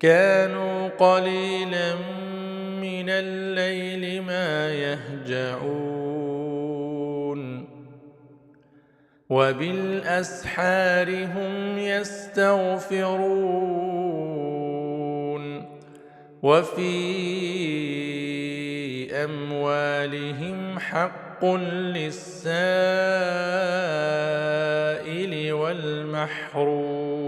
كانوا قليلا من الليل ما يهجعون وبالأسحار هم يستغفرون وفي أموالهم حق للسائل والمحروم